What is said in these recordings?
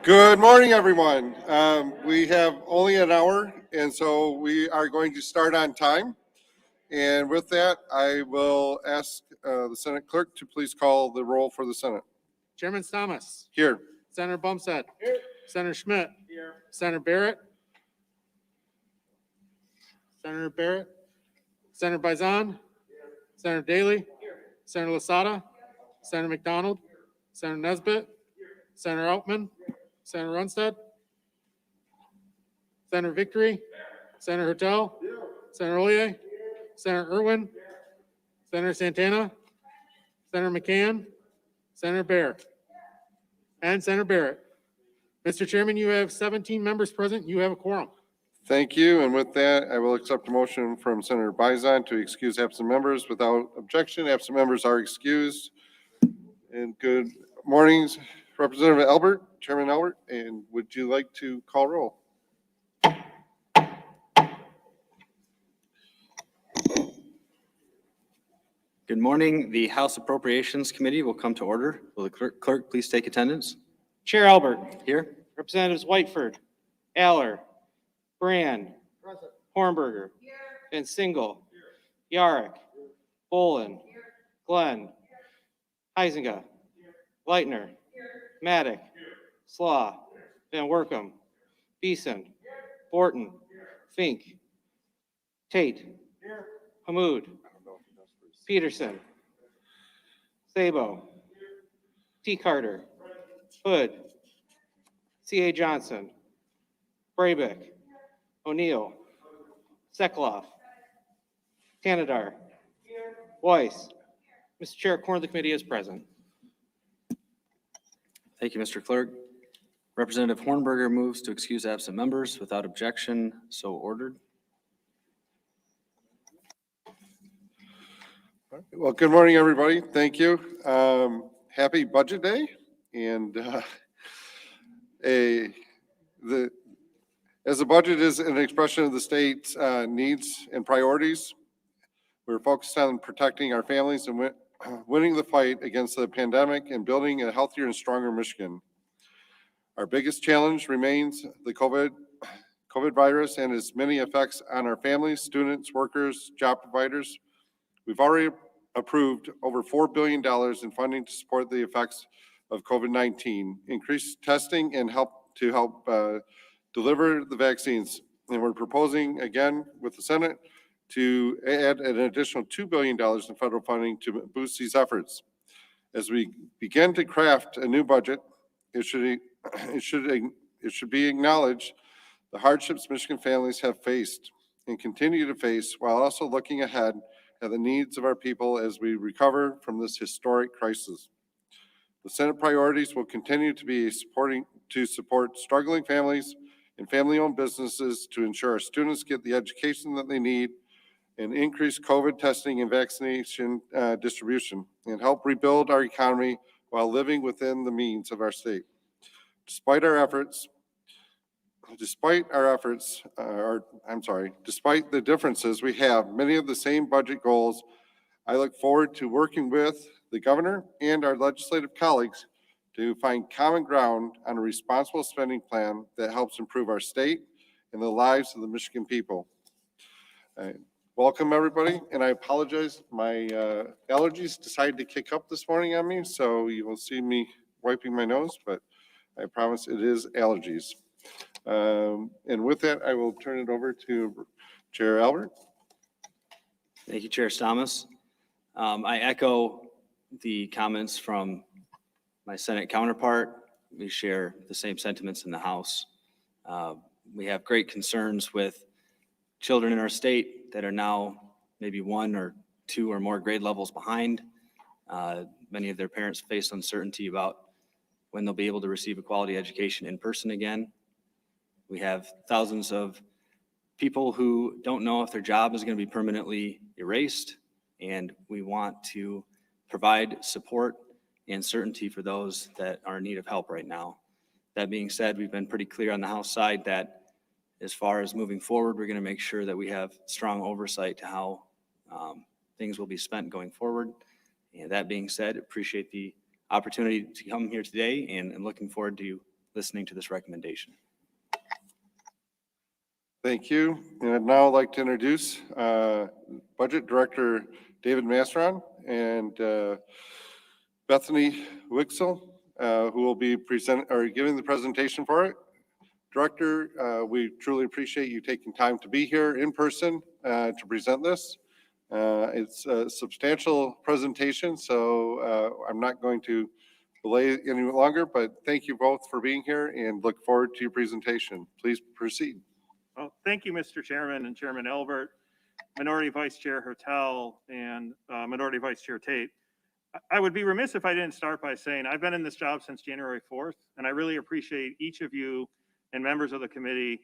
Good morning, everyone. We have only an hour, and so we are going to start on time. And with that, I will ask the Senate Clerk to please call the roll for the Senate. Chairman Thomas. Here. Senator Bumstead. Here. Senator Schmidt. Here. Senator Barrett. Senator Barrett. Senator Bizon. Here. Senator Daly. Here. Senator Lasada. Senator McDonald. Here. Senator Nesbitt. Here. Senator Altman. Here. Senator Runstead. Senator Victory. Here. Senator Hertel. Here. Senator Ollier. Here. Senator Irwin. Here. Senator Santana. Senator McCann. Senator Baer. And Senator Barrett. Mr. Chairman, you have 17 members present. You have a quorum. Thank you. And with that, I will accept a motion from Senator Bizon to excuse absent members without objection. Absent members are excused. And good mornings, Representative Albert, Chairman Albert, and would you like to call roll? Good morning. The House Appropriations Committee will come to order. Will the clerk please take attendance? Chair Albert. Here. Representatives Whiteford, Aller, Brand, Hornberger, Van Single, Yarrick, Bolin, Glenn, Heisinger, Leitner, Maddock, Slaw, Van Workum, Beeson, Borton, Fink, Tate, Hammoud, Peterson, Sabo, T. Carter, Hood, C.A. Johnson, Brabeck, O'Neill, Sekloff, Canadar, Weiss. Mr. Chair, quorum of the committee is present. Thank you, Mr. Clerk. Representative Hornberger moves to excuse absent members without objection. So ordered. Well, good morning, everybody. Thank you. Happy Budget Day. And as the budget is an expression of the state's needs and priorities, we're focused on protecting our families and winning the fight against the pandemic and building a healthier and stronger Michigan. Our biggest challenge remains the COVID virus and its many effects on our families, students, workers, job providers. We've already approved over $4 billion in funding to support the effects of COVID-19, increase testing and help deliver the vaccines. And we're proposing again with the Senate to add an additional $2 billion in federal funding to boost these efforts. As we begin to craft a new budget, it should be acknowledged the hardships Michigan families have faced and continue to face, while also looking ahead at the needs of our people as we recover from this historic crisis. The Senate priorities will continue to be to support struggling families and family-owned businesses to ensure our students get the education that they need, and increase COVID testing and vaccination distribution, and help rebuild our economy while living within the means of our state. Despite the differences we have, many of the same budget goals, I look forward to working with the governor and our legislative colleagues to find common ground on a responsible spending plan that helps improve our state and the lives of the Michigan people. Welcome, everybody, and I apologize. My allergies decided to kick up this morning on me, so you will see me wiping my nose, but I promise it is allergies. And with that, I will turn it over to Chair Albert. Thank you, Chair Thomas. I echo the comments from my Senate counterpart. We share the same sentiments in the House. We have great concerns with children in our state that are now maybe 1 or 2 or more grade levels behind. Many of their parents face uncertainty about when they'll be able to receive a quality education in person again. We have thousands of people who don't know if their job is going to be permanently erased, and we want to provide support and certainty for those that are in need of help right now. That being said, we've been pretty clear on the House side that as far as moving forward, we're going to make sure that we have strong oversight to how things will be spent going forward. And that being said, appreciate the opportunity to come here today, and I'm looking forward to listening to this recommendation. Thank you. And I'd now like to introduce Budget Director David Masteron and Bethany Wixel, who will be giving the presentation for it. Director, we truly appreciate you taking time to be here in person to present this. It's a substantial presentation, so I'm not going to delay any longer, but thank you both for being here and look forward to your presentation. Please proceed. Well, thank you, Mr. Chairman and Chairman Elbert, Minority Vice Chair Hertel, and Minority Vice Chair Tate. I would be remiss if I didn't start by saying I've been in this job since January 4th, and I really appreciate each of you and members of the committee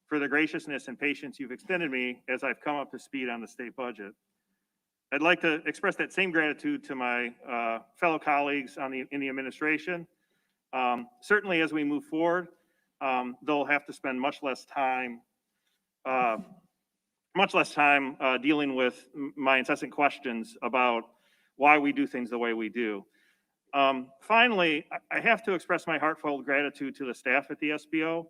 for the graciousness and patience you've extended me as I've come up to speed on the state budget. I'd like to express that same gratitude to my fellow colleagues in the administration. Certainly as we move forward, they'll have to spend much less time dealing with my incessant questions about why we do things the way we do. Finally, I have to express my heartfelt gratitude to the staff at the SBO.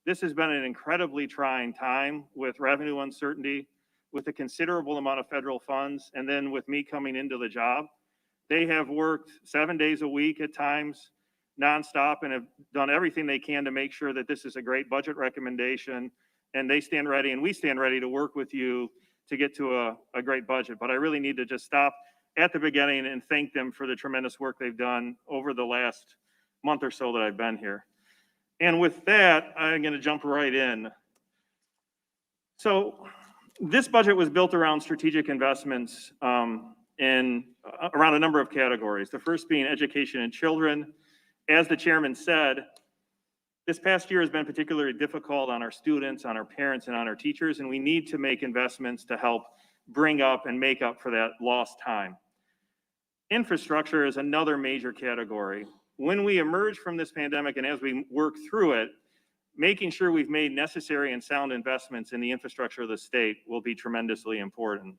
This has been an incredibly trying time with revenue uncertainty, with a considerable amount of federal funds, and then with me coming into the job. They have worked 7 days a week at times, nonstop, and have done everything they can to make sure that this is a great budget recommendation, and they stand ready and we stand ready to work with you to get to a great budget. But I really need to just stop at the beginning and thank them for the tremendous work they've done over the last month or so that I've been here. And with that, I'm going to jump right in. So this budget was built around strategic investments around a number of categories. The first being education and children. As the chairman said, this past year has been particularly difficult on our students, on our parents, and on our teachers, and we need to make investments to help bring up and make up for that lost time. Infrastructure is another major category. When we emerge from this pandemic and as we work through it, making sure we've made necessary and sound investments in the infrastructure of the state will be tremendously important.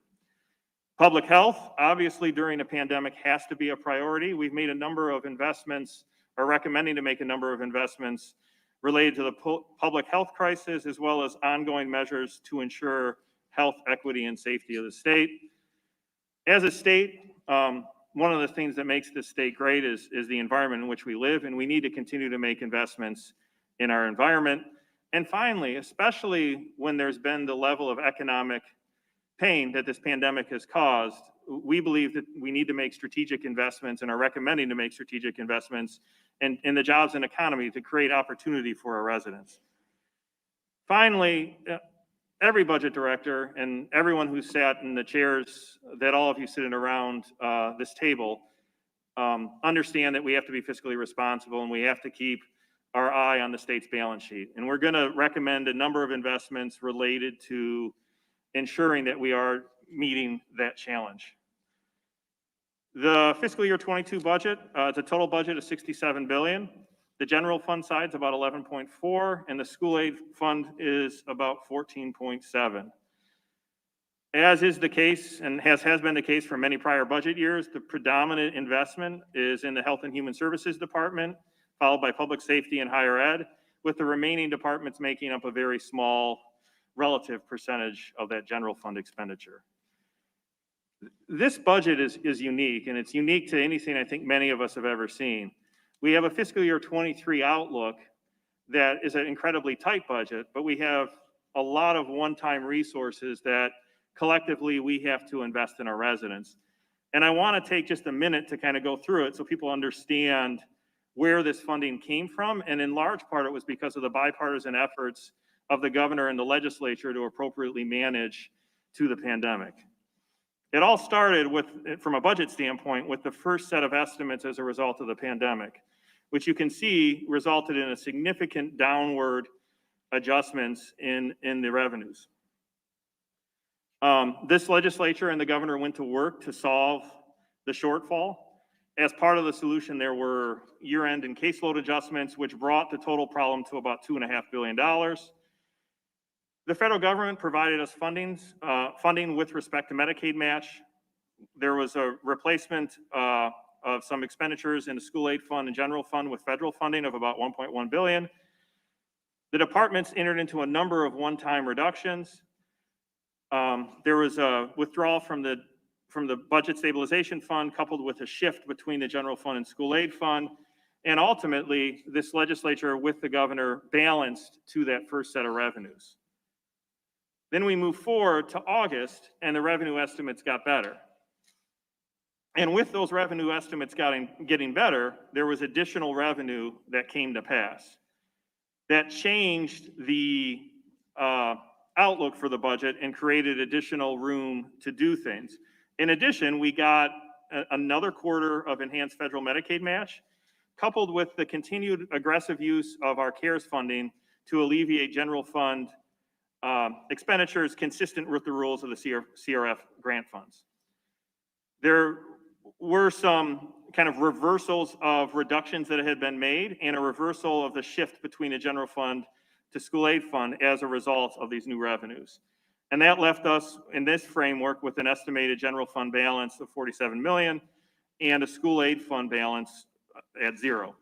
Public health, obviously during a pandemic, has to be a priority. We've made a number of investments, or recommending to make a number of investments related to the public health crisis, as well as ongoing measures to ensure health, equity, and safety of the state. As a state, one of the things that makes this state great is the environment in which we live, and we need to continue to make investments in our environment. And finally, especially when there's been the level of economic pain that this pandemic has caused, we believe that we need to make strategic investments and are recommending to make strategic investments in the jobs and economy to create opportunity for our residents. Finally, every budget director and everyone who sat in the chairs that all of you sitting around this table understand that we have to be fiscally responsible and we have to keep our eye on the state's balance sheet. And we're going to recommend a number of investments related to ensuring that we are meeting that challenge. The fiscal year 22 budget, it's a total budget of $67 billion. The general fund side is about 11.4, and the school aid fund is about 14.7. As is the case, and has been the case for many prior budget years, the predominant investment is in the Health and Human Services Department, followed by Public Safety and Higher Ed, with the remaining departments making up a very small relative percentage of that general fund expenditure. This budget is unique, and it's unique to anything I think many of us have ever seen. We have a fiscal year 23 outlook that is an incredibly tight budget, but we have a lot of one-time resources that collectively we have to invest in our residents. And I want to take just a minute to kind of go through it so people understand where this funding came from. And in large part, it was because of the bipartisan efforts of the governor and the legislature to appropriately manage to the pandemic. It all started with, from a budget standpoint, with the first set of estimates as a result of the pandemic, which you can see resulted in a significant downward adjustments in the revenues. This legislature and the governor went to work to solve the shortfall. As part of the solution, there were year-end and caseload adjustments, which brought the total problem to about $2.5 billion. The federal government provided us funding with respect to Medicaid match. there was a replacement of some expenditures in the school aid fund and general fund with federal funding of about 1.1 billion. The departments entered into a number of one-time reductions. There was a withdrawal from the budget stabilization fund coupled with a shift between the general fund and school aid fund. And ultimately, this legislature with the governor balanced to that first set of revenues. Then we move forward to August and the revenue estimates got better. And with those revenue estimates getting better, there was additional revenue that came to pass. That changed the outlook for the budget and created additional room to do things. In addition, we got another quarter of enhanced federal Medicaid match, coupled with the continued aggressive use of our CARES funding to alleviate general fund expenditures consistent with the rules of the CRF grant funds. There were some kind of reversals of reductions that had been made and a reversal of the shift between the general fund to school aid fund as a result of these new revenues. And that left us in this framework with an estimated general fund balance of 47 million and a school aid fund balance at 0.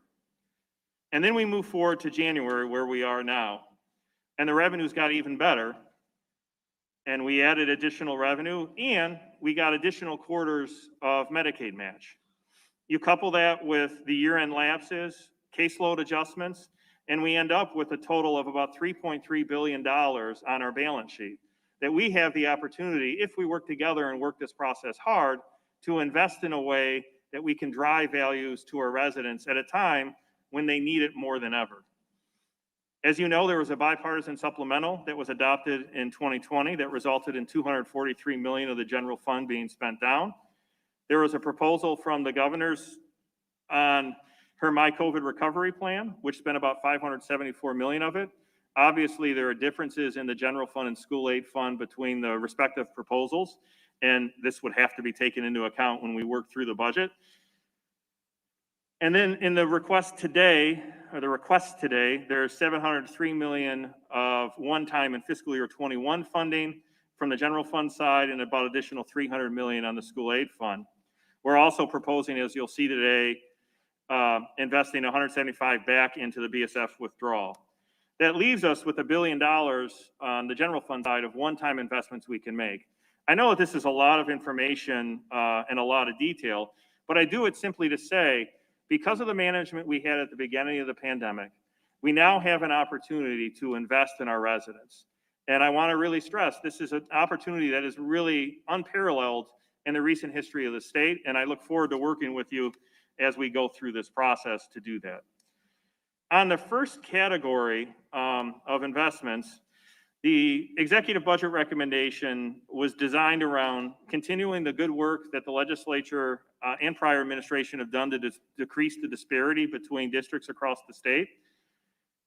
And then we move forward to January where we are now. And the revenues got even better. And we added additional revenue and we got additional quarters of Medicaid match. You couple that with the year-end lapses, caseload adjustments, and we end up with a total of about $3.3 billion on our balance sheet that we have the opportunity, if we work together and work this process hard, to invest in a way that we can drive values to our residents at a time when they need it more than ever. As you know, there was a bipartisan supplemental that was adopted in 2020 that resulted in $243 million of the general fund being spent down. There was a proposal from the governors on her My COVID recovery plan, which spent about $574 million of it. Obviously, there are differences in the general fund and school aid fund between the respective proposals, and this would have to be taken into account when we work through the budget. And then in the request today, there's $703 million of one-time in fiscal year 21 funding from the general fund side and about additional $300 million on the school aid fund. We're also proposing, as you'll see today, investing $175 back into the BSF withdrawal. That leaves us with $1 billion on the general fund side of one-time investments we can make. I know that this is a lot of information and a lot of detail, but I do it simply to say, because of the management we had at the beginning of the pandemic, we now have an opportunity to invest in our residents. And I want to really stress, this is an opportunity that is really unparalleled in the recent history of the state, and I look forward to working with you as we go through this process to do that. On the first category of investments, the executive budget recommendation was designed around continuing the good work that the legislature and prior administration have done to decrease the disparity between districts across the state,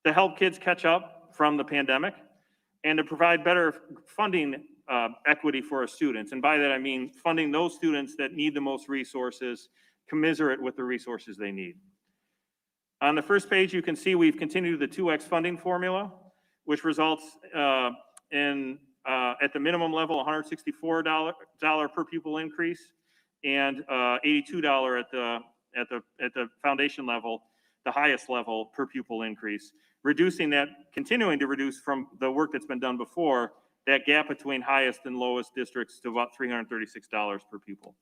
to help kids catch up from the pandemic, and to provide better funding equity for our students. And by that, I mean funding those students that need the most resources, commensurate with the resources they need. On the first page, you can see we've continued the 2X funding formula, which results in, at the minimum level, $164 per pupil increase, and $82 at the foundation level, the highest level per pupil increase, reducing that, continuing to reduce from the work that's been done before, that gap between highest and lowest districts to about $336 per pupil.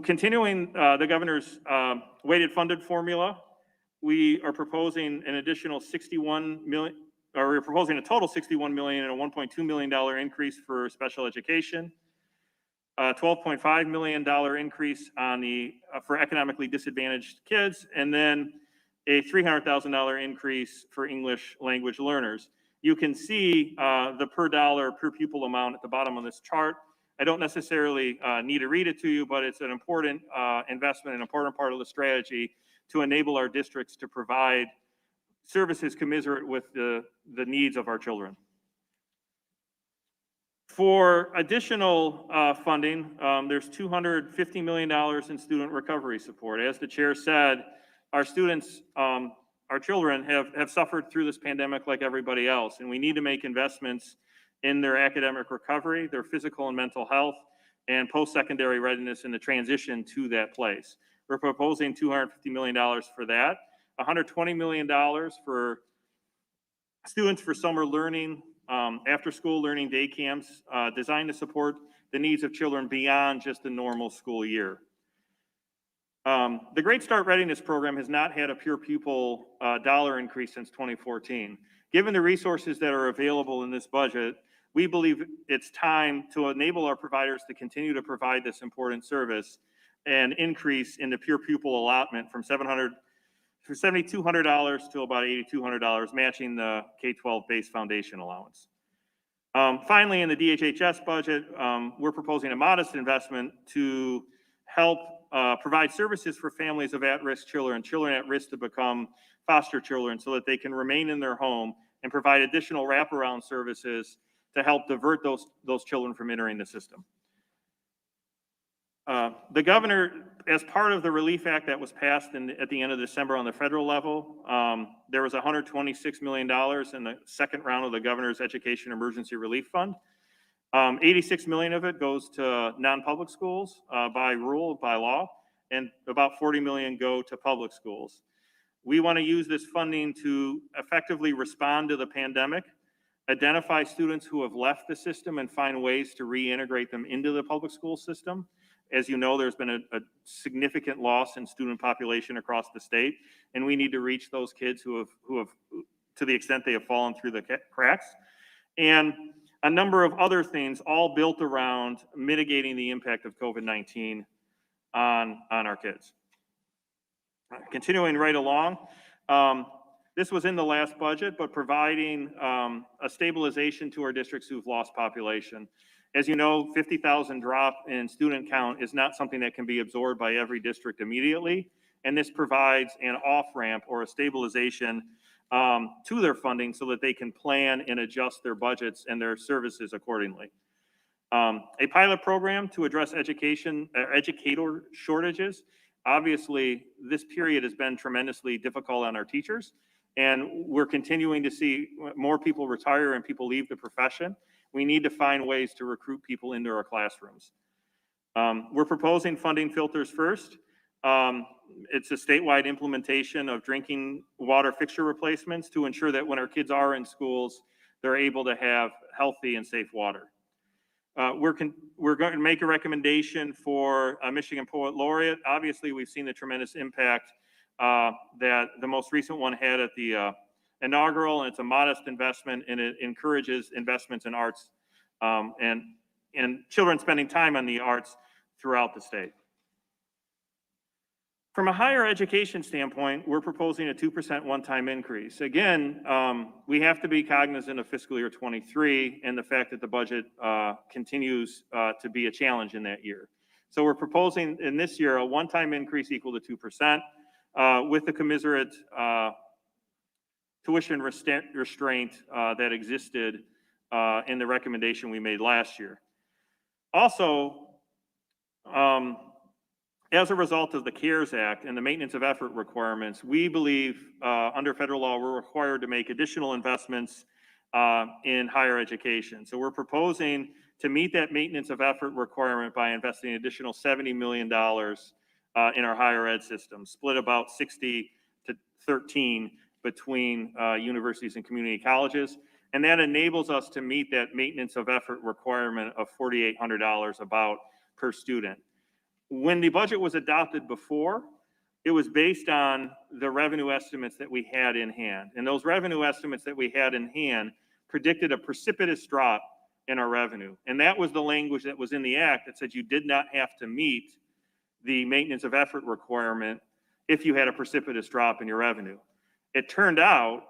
Continuing the governor's weighted funded formula, we are proposing an additional 61 million, or we're proposing a total 61 million and a $1.2 million increase for special education, $12.5 million increase on the for economically disadvantaged kids, and then a $300,000 increase for English language learners. You can see the per dollar per pupil amount at the bottom of this chart. I don't necessarily need to read it to you, but it's an important investment, an important part of the strategy to enable our districts to provide services commensurate with the needs of our children. For additional funding, there's $250 million in student recovery support. As the chair said, our students, our children have suffered through this pandemic like everybody else, and we need to make investments in their academic recovery, their physical and mental health, and post-secondary readiness in the transition to that place. We're proposing $250 million for that, $120 million for students for summer learning, after-school learning day camps designed to support the needs of children beyond just the normal school year. The Great Start Readiness Program has not had a pure pupil dollar increase since 2014. Given the resources that are available in this budget, we believe it's time to enable our providers to continue to provide this important service and increase in the pure pupil allotment from $7,200 to about $8,200, matching the K-12 base foundation allowance. Finally, in the DHHS budget, we're proposing a modest investment to help provide services for families of at-risk children, children at risk to become foster children, so that they can remain in their home and provide additional wraparound services to help divert those children from entering the system. The governor, as part of the Relief Act that was passed at the end of December on the federal level, there was $126 million in the second round of the governor's Education Emergency Relief Fund. 86 million of it goes to non-public schools by law, and about 40 million go to public schools. We want to use this funding to effectively respond to the pandemic, identify students who have left the system and find ways to reintegrate them into the public school system. As you know, there's been a significant loss in student population across the state, and we need to reach those kids who have, to the extent they have fallen through the cracks. And a number of other things, all built around mitigating the impact of COVID-19 on our kids. Continuing right along, this was in the last budget, but providing a stabilization to our districts who've lost population. As you know, 50,000 drop in student count is not something that can be absorbed by every district immediately, and this provides an off-ramp or a stabilization to their funding so that they can plan and adjust their budgets and their services accordingly. A pilot program to address educator shortages. Obviously, this period has been tremendously difficult on our teachers, and we're continuing to see more people retire and people leave the profession. We need to find ways to recruit people into our classrooms. We're proposing funding filters first. It's a statewide implementation of drinking water fixture replacements to ensure that when our kids are in schools, they're able to have healthy and safe water. We're going to make a recommendation for a Michigan Poet Laureate. Obviously, we've seen the tremendous impact that the most recent one had at the inaugural, and it's a modest investment, and it encourages investments in arts and children spending time on the arts throughout the state. From a higher education standpoint, we're proposing a 2% one-time increase. Again, we have to be cognizant of fiscal year 23 and the fact that the budget continues to be a challenge in that year. So we're proposing in this year a one-time increase equal to 2% with the commensurate tuition restraint that existed in the recommendation we made last year. Also, as a result of the CARES Act and the maintenance of effort requirements, we believe under federal law, we're required to make additional investments in higher education. So we're proposing to meet that maintenance of effort requirement by investing an additional $70 million in our higher ed system, split about 60 to 13 between universities and community colleges. And that enables us to meet that maintenance of effort requirement of $4,800 about per student. When the budget was adopted before, it was based on the revenue estimates that we had in hand. And those revenue estimates that we had in hand predicted a precipitous drop in our revenue. And that was the language that was in the act that said you did not have to meet the maintenance of effort requirement if you had a precipitous drop in your revenue. It turned out,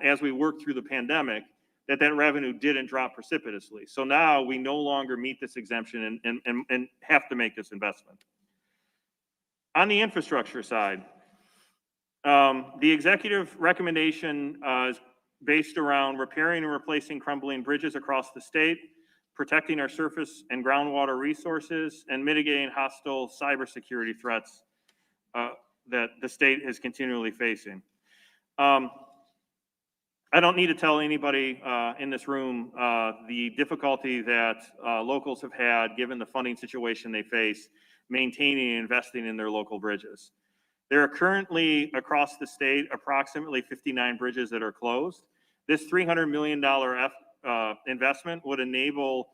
as we worked through the pandemic, that revenue didn't drop precipitously. So now we no longer meet this exemption and have to make this investment. On the infrastructure side, the executive recommendation is based around repairing and replacing crumbling bridges across the state, protecting our surface and groundwater resources, and mitigating hostile cybersecurity threats that the state is continually facing. I don't need to tell anybody in this room the difficulty that locals have had, given the funding situation they face, maintaining and investing in their local bridges. There are currently across the state approximately 59 bridges that are closed. This $300 million investment would enable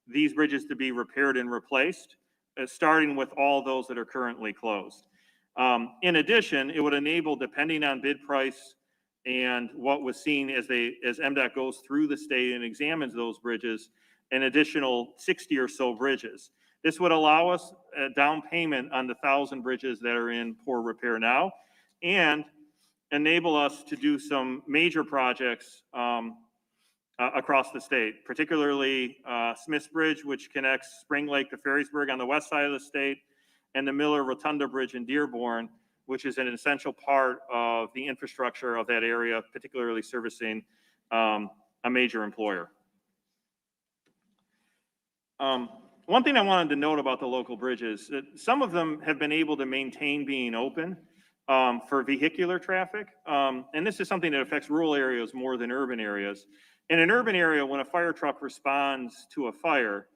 these bridges to be repaired and replaced, starting with all those that are currently closed. In addition, it would enable, depending on bid price and what was seen as MDOT goes through the state and examines those bridges, an additional 60 or so bridges. This would allow us a down payment on the 1,000 bridges that are in poor repair now, and enable us to do some major projects across the state, particularly Smith's Bridge, which connects Spring Lake to Ferrysburg on the west side of the state, and the Miller Rotunda Bridge in Dearborn, which is an essential part of the infrastructure of that area, particularly servicing a major employer. One thing I wanted to note about the local bridges, that some of them have been able to maintain being open for vehicular traffic. And this is something that affects rural areas more than urban areas. In an urban area, when a fire truck responds to a fire,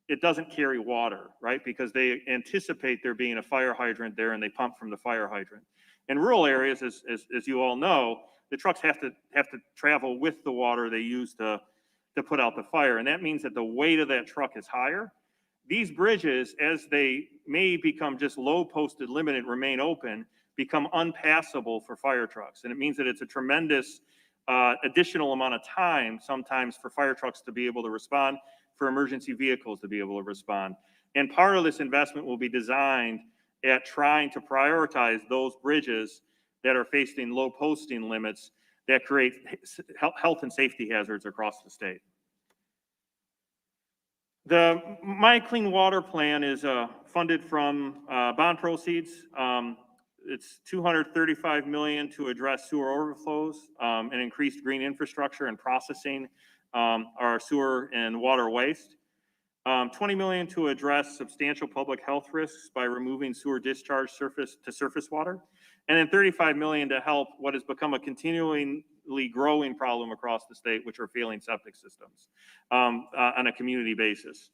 it doesn't carry water, right? Because they anticipate there being a fire hydrant there and they pump from the fire hydrant. In rural areas, as you all know, the trucks have to travel with the water they use to put out the fire. And that means that the weight of that truck is higher. These bridges, as they may become just low posted limited, remain open, become unpassable for fire trucks. And it means that it's a tremendous additional amount of time sometimes for fire trucks to be able to respond, for emergency vehicles to be able to respond. And part of this investment will be designed at trying to prioritize those bridges that are facing low posting limits that create health and safety hazards across the state. The My Clean Water Plan is funded from bond proceeds. It's $235 million to address sewer overflows and increased green infrastructure and processing our sewer and water waste. $20 million to address substantial public health risks by removing sewer discharge to surface water. And then $35 million to help what has become a continually growing problem across the state, which are failing septic systems on a community basis.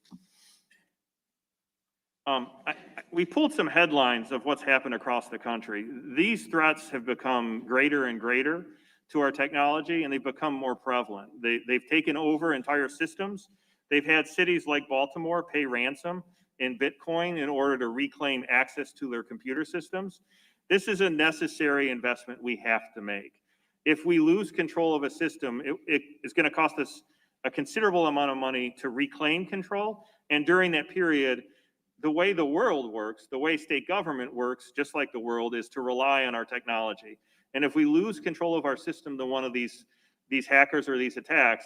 We pulled some headlines of what's happened across the country. These threats have become greater and greater to our technology, and they've become more prevalent. They've taken over entire systems. They've had cities like Baltimore pay ransom in Bitcoin in order to reclaim access to their computer systems. This is a necessary investment we have to make. If we lose control of a system, it is going to cost us a considerable amount of money to reclaim control. And during that period, the way the world works, the way state government works, just like the world, is to rely on our technology. And if we lose control of our system to one of these hackers or these attacks,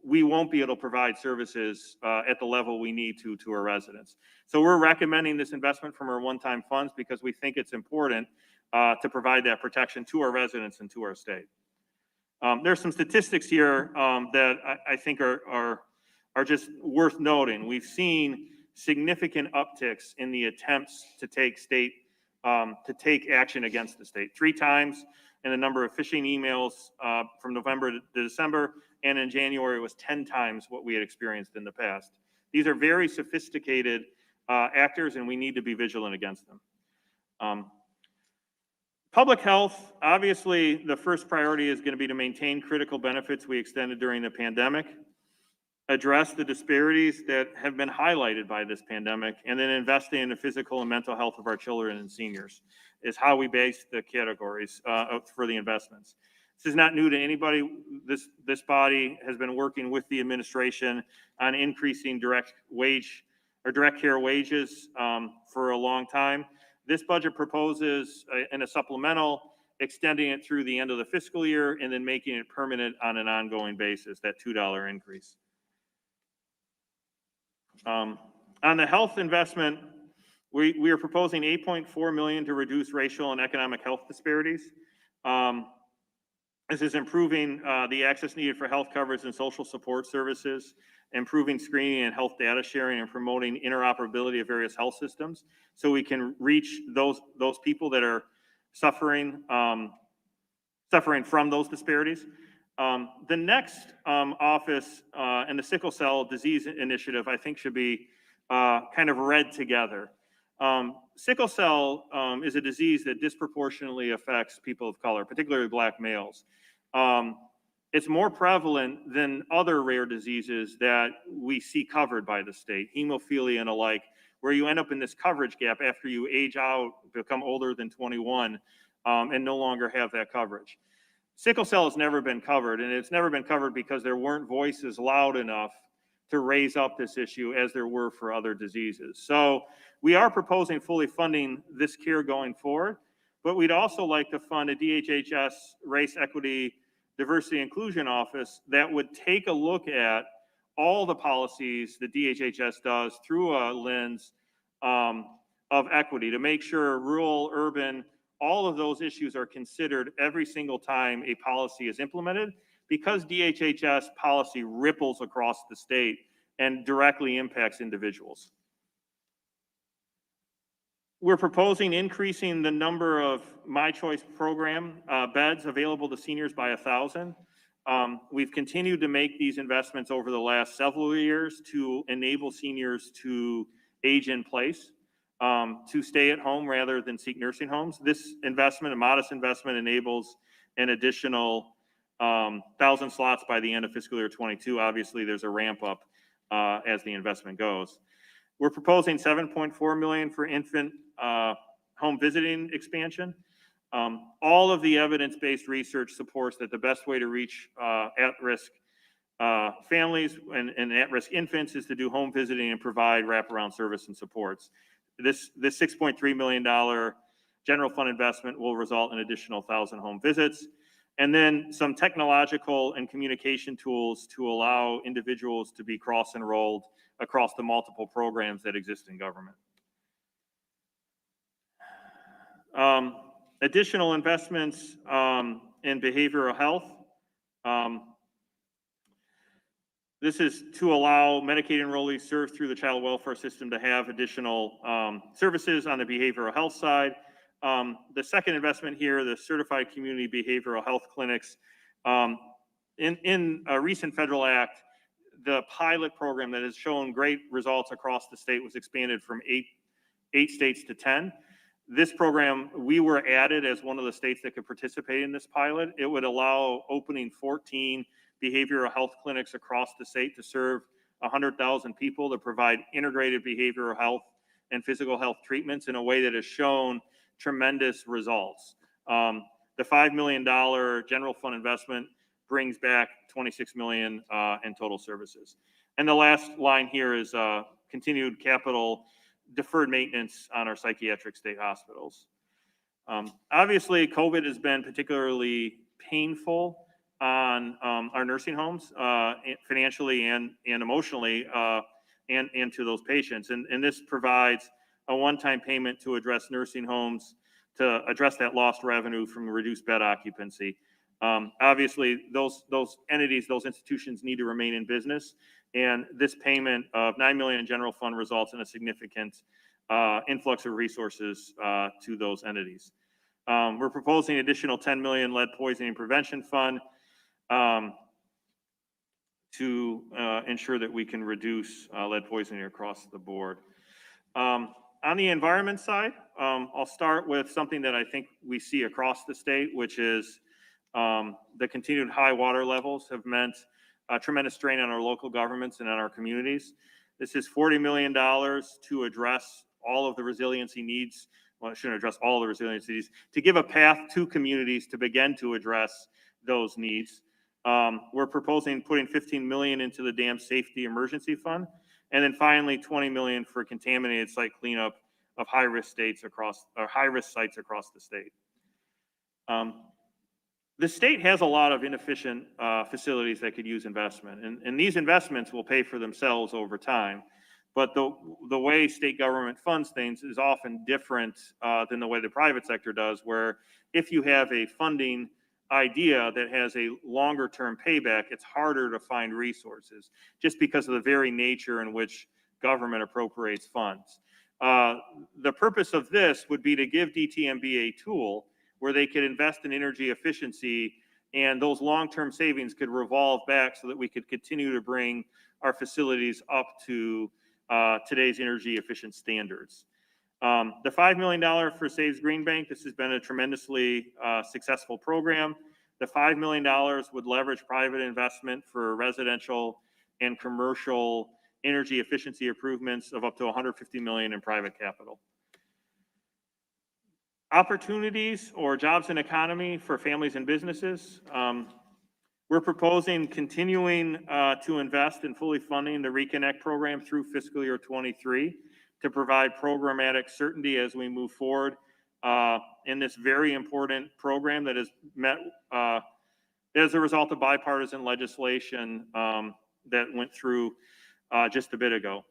we won't be able to provide services at the level we need to our residents. So we're recommending this investment from our one-time funds because we think it's important to provide that protection to our residents and to our state. There's some statistics here that I think are just worth noting. We've seen significant upticks in the attempts to take action against the state. 3 times in the number of phishing emails from November to December, and in January it was 10 times what we had experienced in the past. These are very sophisticated actors, and we need to be vigilant against them. Public health, obviously the first priority is going to be to maintain critical benefits we extended during the pandemic, address the disparities that have been highlighted by this pandemic, and then investing in the physical and mental health of our children and seniors is how we base the categories for the investments. This is not new to anybody. This body has been working with the administration on increasing direct care wages for a long time. This budget proposes in a supplemental, extending it through the end of the fiscal year and then making it permanent on an ongoing basis, that $2 increase. On the health investment, we are proposing $8.4 million to reduce racial and economic health disparities. This is improving the access needed for health coverage and social support services, improving screening and health data sharing, and promoting interoperability of various health systems so we can reach those people that are suffering from those disparities. The next office and the sickle cell disease initiative, I think, should be kind of read together. Sickle cell is a disease that disproportionately affects people of color, particularly Black males. It's more prevalent than other rare diseases that we see covered by the state, hemophilia and alike, where you end up in this coverage gap after you age out, become older than 21, and no longer have that coverage. Sickle cell has never been covered, and it's never been covered because there weren't voices loud enough to raise up this issue as there were for other diseases. So we are proposing fully funding this care going forward, but we'd also like to fund a DHHS Race Equity Diversity Inclusion Office that would take a look at all the policies that DHHS does through a lens of equity to make sure rural, urban, all of those issues are considered every single time a policy is implemented, because DHHS policy ripples across the state and directly impacts individuals. We're proposing increasing the number of My Choice program beds available to seniors by 1,000. We've continued to make these investments over the last several years to enable seniors to age in place, to stay at home rather than seek nursing homes. This investment, a modest investment, enables an additional 1,000 slots by the end of fiscal year 22. Obviously, there's a ramp up as the investment goes. We're proposing $7.4 million for infant home visiting expansion. All of the evidence-based research supports that the best way to reach at-risk families and at-risk infants is to do home visiting and provide wraparound service and supports. This $6.3 million general fund investment will result in additional 1,000 home visits, and then some technological and communication tools to allow individuals to be cross-enrolled across the multiple programs that exist in government. Additional investments in behavioral health. This is to allow Medicaid enrollees served through the child welfare system to have additional services on the behavioral health side. The second investment here, the certified community behavioral health clinics. In a recent federal act, the pilot program that has shown great results across the state was expanded from eight states to 10. This program, we were added as one of the states that could participate in this pilot. It would allow opening 14 behavioral health clinics across the state to serve 100,000 people to provide integrated behavioral health and physical health treatments in a way that has shown tremendous results. The $5 million general fund investment brings back $26 million in total services. And the last line here is continued capital deferred maintenance on our psychiatric state hospitals. Obviously, COVID has been particularly painful on our nursing homes, financially and emotionally, and to those patients. And this provides a one-time payment to address nursing homes, to address that lost revenue from reduced bed occupancy. Obviously, those entities, those institutions need to remain in business, and this payment of $9 million in general fund results in a significant influx of resources to those entities. We're proposing additional $10 million lead poisoning prevention fund to ensure that we can reduce lead poisoning across the board. On the environment side, I'll start with something that I think we see across the state, which is the continued high water levels have meant a tremendous strain on our local governments and on our communities. This is $40 million to address all of the resiliency needs. Well, it shouldn't address all the resiliency needs, to give a path to communities to begin to address those needs. We're proposing putting $15 million into the Dam Safety Emergency Fund, and then finally $20 million for contaminated site cleanup of high-risk sites across the state. The state has a lot of inefficient facilities that could use investment, and these investments will pay for themselves over time. But the way state government funds things is often different than the way the private sector does, where if you have a funding idea that has a longer term payback, it's harder to find resources just because of the very nature in which government appropriates funds. The purpose of this would be to give DTMB a tool where they could invest in energy efficiency And those long-term savings could revolve back so that we could continue to bring our facilities up to today's energy efficient standards. The $5 million for Saves Green Bank, this has been a tremendously successful program. The $5 million would leverage private investment for residential and commercial energy efficiency improvements of up to $150 million in private capital. Opportunities or jobs and economy for families and businesses. We're proposing continuing to invest in fully funding the Reconnect program through fiscal year 23 to provide programmatic certainty as we move forward in this very important program that is met as a result of bipartisan legislation that went through just a bit ago.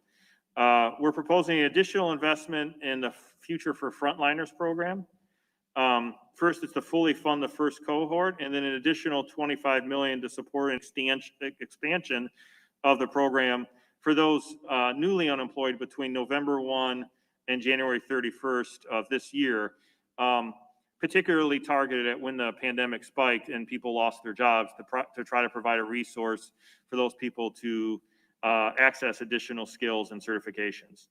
We're proposing additional investment in the Future for Frontliners program. First, it's to fully fund the first cohort, and then an additional $25 million to support an expansion of the program for those newly unemployed between November 1 and January 31st of this year, particularly targeted at when the pandemic spiked and people lost their jobs to try to provide a resource for those people to access additional skills and certifications.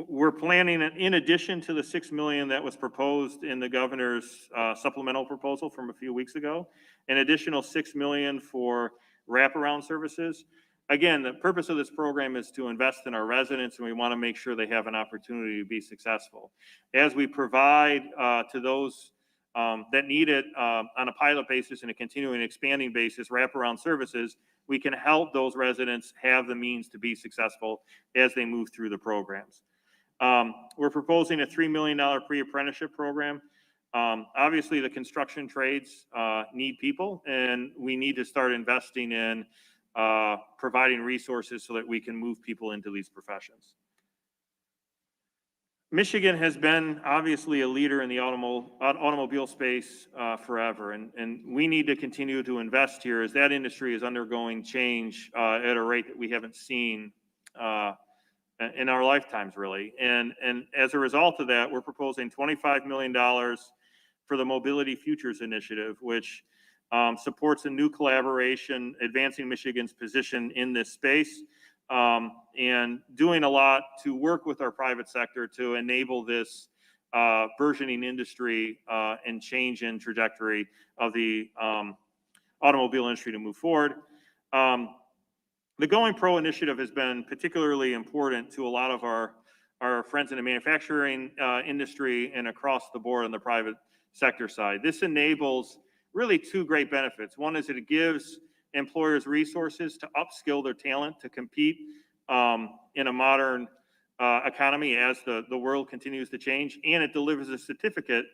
We're planning, in addition to the $6 million that was proposed in the governor's supplemental proposal from a few weeks ago, an additional $6 million for wraparound services. Again, the purpose of this program is to invest in our residents, and we want to make sure they have an opportunity to be successful. As we provide to those that need it on a pilot basis and a continuing expanding basis, wraparound services, we can help those residents have the means to be successful as they move through the programs. We're proposing a $3 million pre-apprenticeship program. Obviously, the construction trades need people, and we need to start investing in providing resources so that we can move people into these professions. Michigan has been obviously a leader in the automobile space forever, and we need to continue to invest here as that industry is undergoing change at a rate that we haven't seen in our lifetimes, really. And as a result of that, we're proposing $25 million for the Mobility Futures Initiative, which supports a new collaboration, advancing Michigan's position in this space, and doing a lot to work with our private sector to enable this burgeoning industry and change in trajectory of the automobile industry to move forward. The Going Pro initiative has been particularly important to a lot of our friends in the manufacturing industry and across the board on the private sector side. This enables really two great benefits. One is that it gives employers resources to upskill their talent to compete in a modern economy as the world continues to change, and it delivers a certificate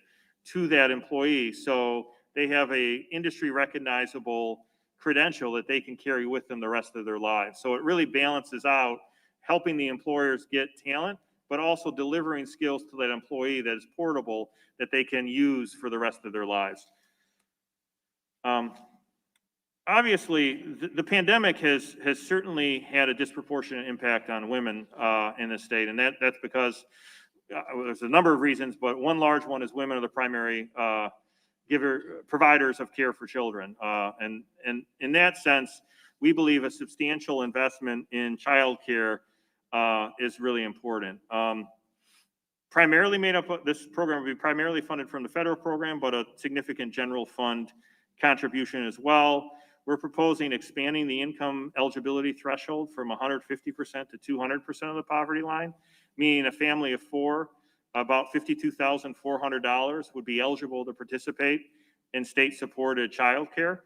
to that employee so they have a industry recognizable credential that they can carry with them the rest of their lives. So it really balances out helping the employers get talent, but also delivering skills to that employee that is portable that they can use for the rest of their lives. Obviously, the pandemic has certainly had a disproportionate impact on women in the state, and that's because there's a number of reasons, but one large one is women are the primary providers of care for children. And in that sense, we believe a substantial investment in childcare is really important. Primarily made up of, this program will be primarily funded from the federal program, but a significant general fund contribution as well. We're proposing expanding the income eligibility threshold from 150% to 200% of the poverty line, meaning a family of four, about $52,400 would be eligible to participate in state-supported childcare,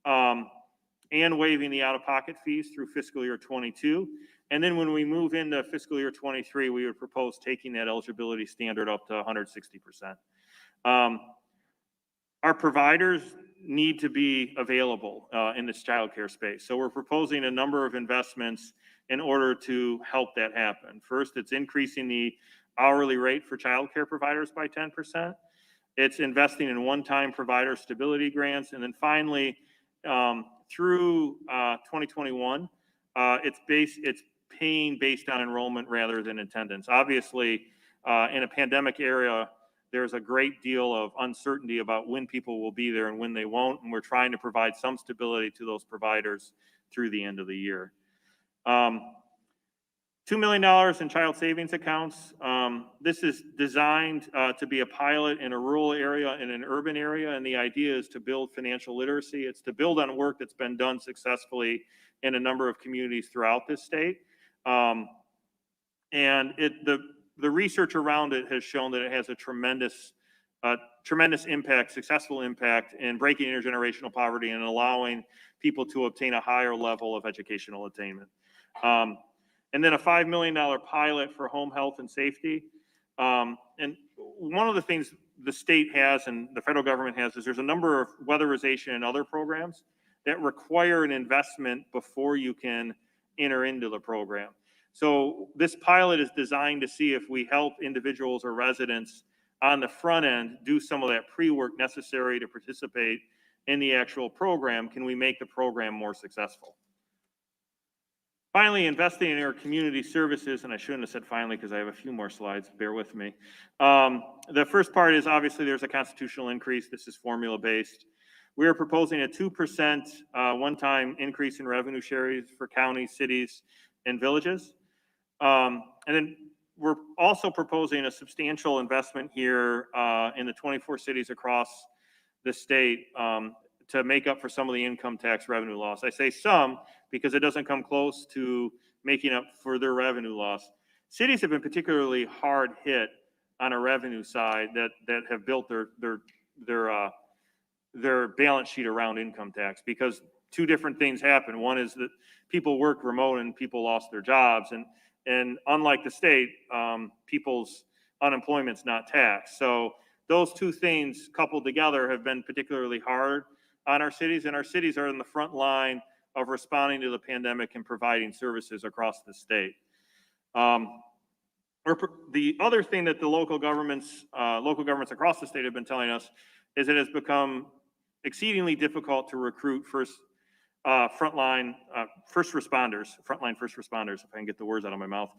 and waiving the out-of-pocket fees through fiscal year 22. And then when we move into fiscal year 23, we would propose taking that eligibility standard up to 160%. Our providers need to be available in this childcare space. So we're proposing a number of investments in order to help that happen. First, it's increasing the hourly rate for childcare providers by 10%. It's investing in one-time provider stability grants. And then finally, through 2021, it's paying based on enrollment rather than attendance. Obviously, in a pandemic era, there's a great deal of uncertainty about when people will be there and when they won't, and we're trying to provide some stability to those providers through the end of the year. $2 million in child savings accounts. This is designed to be a pilot in a rural area and an urban area, and the idea is to build financial literacy. It's to build on work that's been done successfully in a number of communities throughout this state. And the research around it has shown that it has a tremendous impact, successful impact in breaking intergenerational poverty and allowing people to obtain a higher level of educational attainment. And then a $5 million pilot for home health and safety. And one of the things the state has and the federal government has is there's a number of weatherization and other programs that require an investment before you can enter into the program. So this pilot is designed to see if we help individuals or residents on the front end do some of that pre-work necessary to participate in the actual program. Can we make the program more successful? Finally, investing in our community services, and I shouldn't have said finally because I have a few more slides, bear with me. The first part is obviously there's a constitutional increase. This is formula-based. We are proposing a 2% one-time increase in revenue shares for counties, cities, and villages. And then we're also proposing a substantial investment here in the 24 cities across the state to make up for some of the income tax revenue loss. I say some because it doesn't come close to making up for their revenue loss. Cities have been particularly hard hit on a revenue side that have built their balance sheet around income tax, because two different things happen. One is that people work remote and people lost their jobs, and unlike the state, people's unemployment's not taxed. So those two things coupled together have been particularly hard on our cities, and our cities are in the front line of responding to the pandemic and providing services across the state. The other thing that the local governments across the state have been telling us is it has become exceedingly difficult to recruit frontline first responders, if I can get the words out of my mouth.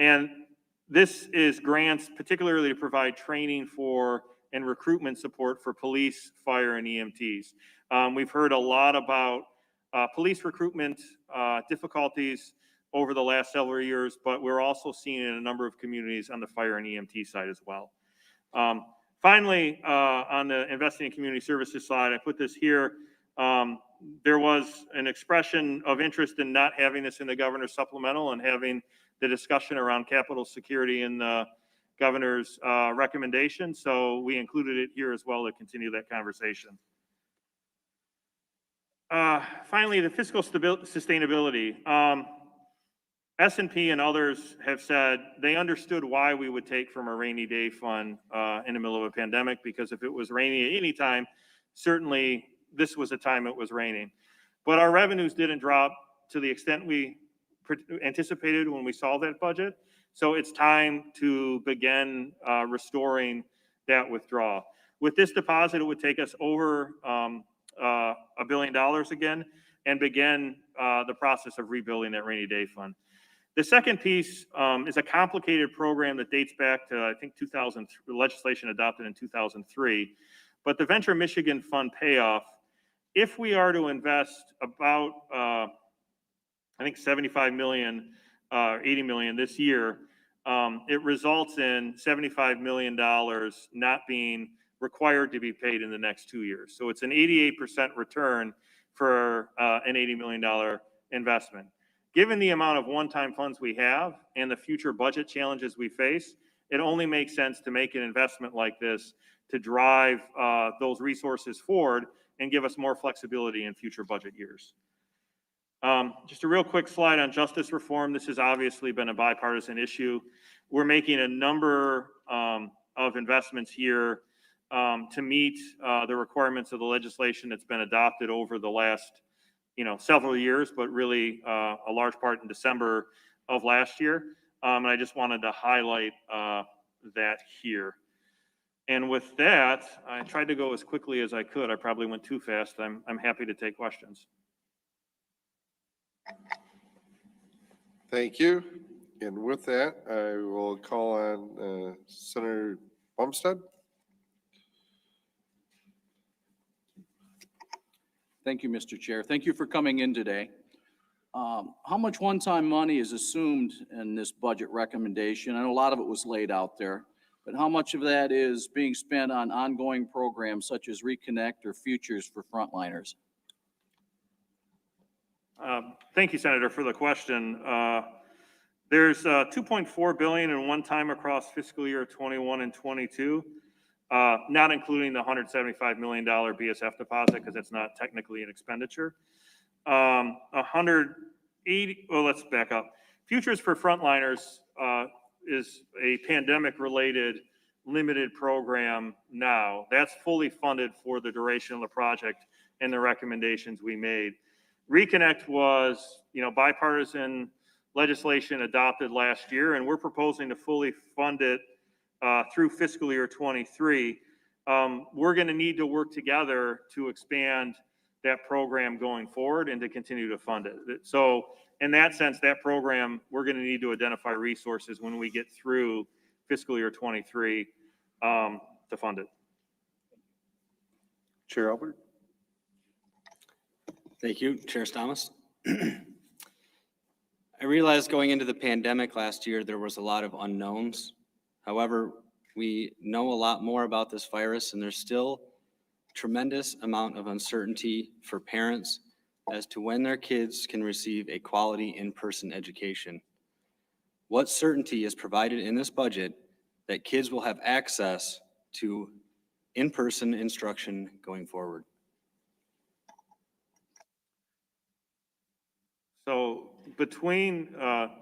And this is grants particularly to provide training for and recruitment support for police, fire, and EMTs. We've heard a lot about police recruitment difficulties over the last several years, but we're also seeing it in a number of communities on the fire and EMT side as well. Finally, on the investing in community services side, I put this here. There was an expression of interest in not having this in the governor's supplemental and having the discussion around capital security in the governor's recommendation. So we included it here as well to continue that conversation. Finally, the fiscal sustainability. S&P and others have said they understood why we would take from a rainy day fund in the middle of a pandemic, because if it was raining at any time, certainly this was a time it was raining. But our revenues didn't drop to the extent we anticipated when we saw that budget. So it's time to begin restoring that withdrawal. With this deposit, it would take us over $1 billion again and begin the process of rebuilding that rainy day fund. The second piece is a complicated program that dates back to, I think, 2000, legislation adopted in 2003. But the Venture Michigan Fund payoff, if we are to invest about, I think, 75 million, 80 million this year, it results in $75 million not being required to be paid in the next 2 years. So it's an 88% return for an $80 million investment. Given the amount of one-time funds we have and the future budget challenges we face, it only makes sense to make an investment like this to drive those resources forward and give us more flexibility in future budget years. Just a real quick slide on justice reform. This has obviously been a bipartisan issue. We're making a number of investments here to meet the requirements of the legislation that's been adopted over the last several years, but really a large part in December of last year. And I just wanted to highlight that here. And with that, I tried to go as quickly as I could. I probably went too fast. I'm happy to take questions. Thank you. And with that, I will call on Senator Bumstead. Thank you, Mr. Chair. Thank you for coming in today. How much one-time money is assumed in this budget recommendation? I know a lot of it was laid out there, but how much of that is being spent on ongoing programs such as Reconnect or Futures for frontliners? Thank you, Senator, for the question. There's $2.4 billion in one-time across fiscal year 21 and 22, not including the $175 million BSF deposit because it's not technically an expenditure. 180. Well, let's back up. Futures for frontliners is a pandemic-related limited program now. That's fully funded for the duration of the project and the recommendations we made. Reconnect was, bipartisan legislation adopted last year, and we're proposing to fully fund it through fiscal year 23. We're going to need to work together to expand that program going forward and to continue to fund it. So in that sense, that program, we're going to need to identify resources when we get through fiscal year 23 to fund it. Chair Albert. Thank you, Chair Thomas. I realized going into the pandemic last year, there was a lot of unknowns. However, we know a lot more about this virus, and there's still a tremendous amount of uncertainty for parents as to when their kids can receive a quality in-person education. What certainty is provided in this budget that kids will have access to in-person instruction going forward? So between,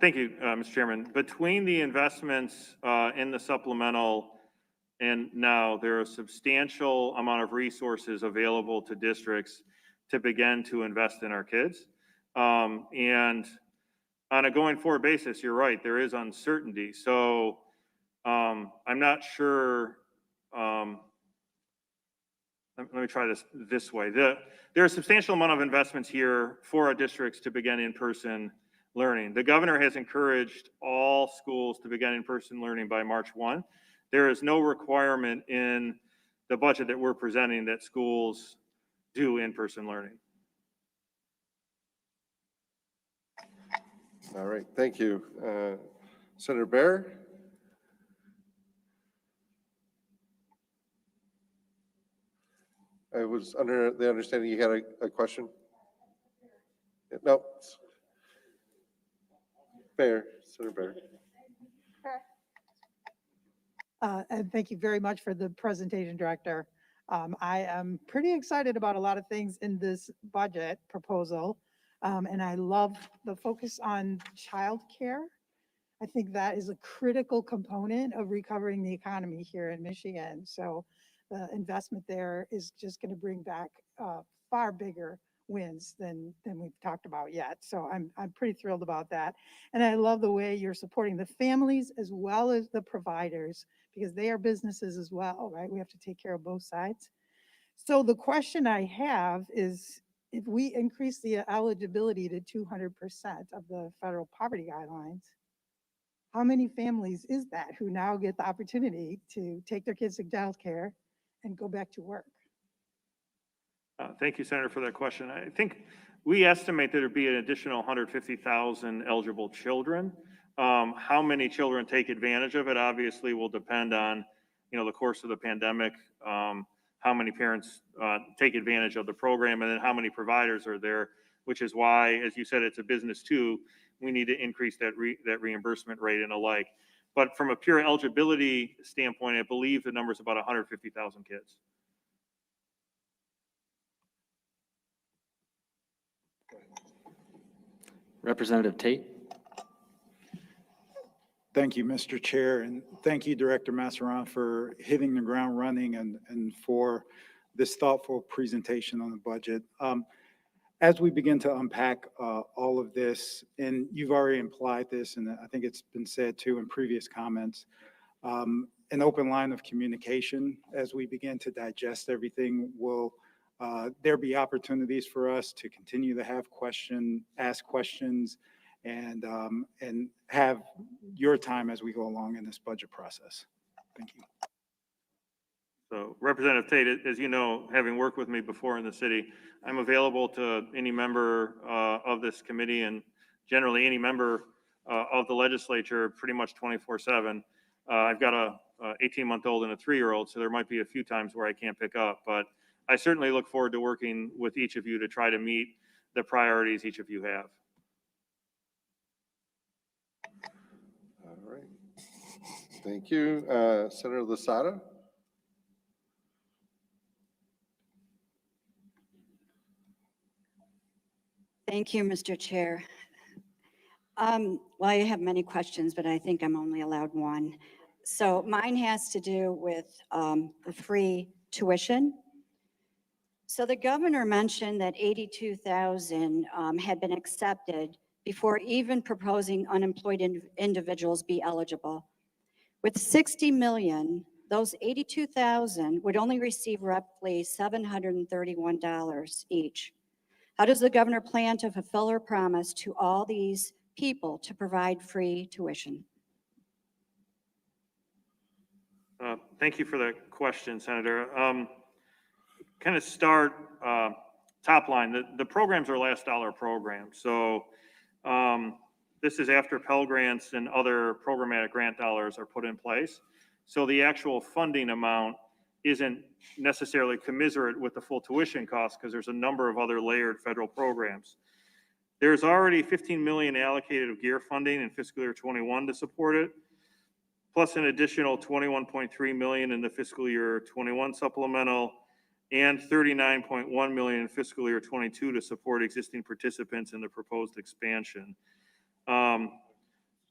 thank you, Mr. Chairman, between the investments in the supplemental and now there are a substantial amount of resources available to districts to begin to invest in our kids. And on a going forward basis, you're right, there is uncertainty. So I'm not sure, let me try this way. There are a substantial amount of investments here for our districts to begin in-person learning. The governor has encouraged all schools to begin in-person learning by March 1. There is no requirement in the budget that we're presenting that schools do in-person learning. All right, thank you. Senator Baer. I was under the understanding you had a question. No. Baer, Senator Baer. And thank you very much for the presentation, Director. I am pretty excited about a lot of things in this budget proposal. And I love the focus on childcare. I think that is a critical component of recovering the economy here in Michigan. So the investment there is just going to bring back far bigger wins than we've talked about yet. So I'm pretty thrilled about that. And I love the way you're supporting the families as well as the providers, because they are businesses as well, right? We have to take care of both sides. So the question I have is, if we increase the eligibility to 200% of the federal poverty guidelines, how many families is that who now get the opportunity to take their kids to childcare and go back to work? Thank you, Senator, for that question. I think we estimate that there'd be an additional 150,000 eligible children. How many children take advantage of it obviously will depend on, the course of the pandemic, how many parents take advantage of the program, and then how many providers are there, which is why, as you said, it's a business too. We need to increase that reimbursement rate and alike. But from a pure eligibility standpoint, I believe the number is about 150,000 kids. Representative Tate. Thank you, Mr. Chair, and thank you, Director Masseron, for hitting the ground running and for this thoughtful presentation on the budget. As we begin to unpack all of this, and you've already implied this, and I think it's been said too in previous comments, an open line of communication as we begin to digest everything will there be opportunities for us to continue to have ask questions, and have your time as we go along in this budget process. Thank you. So Representative Tate, as you know, having worked with me before in the city, I'm available to any member of this committee and generally any member of the legislature pretty much 24/7. I've got a 18-month-old and a 3-year-old, so there might be a few times where I can't pick up, but I certainly look forward to working with each of you to try to meet the priorities each of you have. All right. Thank you. Senator Lasada? Thank you, Mr. Chair. Well, I have many questions, but I think I'm only allowed one. So mine has to do with the free tuition. So the governor mentioned that 82,000 had been accepted before even proposing unemployed individuals be eligible. With 60 million, those 82,000 would only receive roughly $731 each. How does the governor plan to fulfill her promise to all these people to provide free tuition? Thank you for the question, Senator. Kind of start top line. The programs are last dollar programs. So this is after Pell Grants and other programmatic grant dollars are put in place. So the actual funding amount isn't necessarily commensurate with the full tuition cost because there's a number of other layered federal programs. There's already 15 million allocated of GEAR funding in fiscal year 21 to support it, plus an additional 21.3 million in the fiscal year 21 supplemental and 39.1 million in fiscal year 22 to support existing participants in the proposed expansion.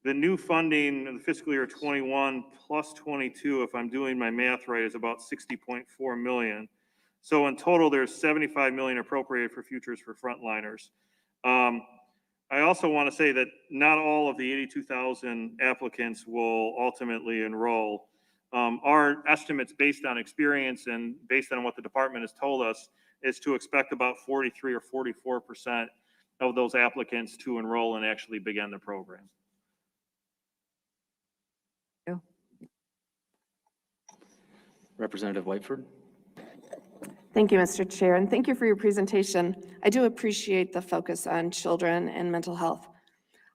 The new funding in the fiscal year 21 plus 22, if I'm doing my math right, is about 60.4 million. So in total, there's 75 million appropriated for futures for frontliners. I also want to say that not all of the 82,000 applicants will ultimately enroll. Our estimates based on experience and based on what the department has told us is to expect about 43 or 44% of those applicants to enroll and actually begin the program. Representative Whiteford. Thank you, Mr. Chair, and thank you for your presentation. I do appreciate the focus on children and mental health.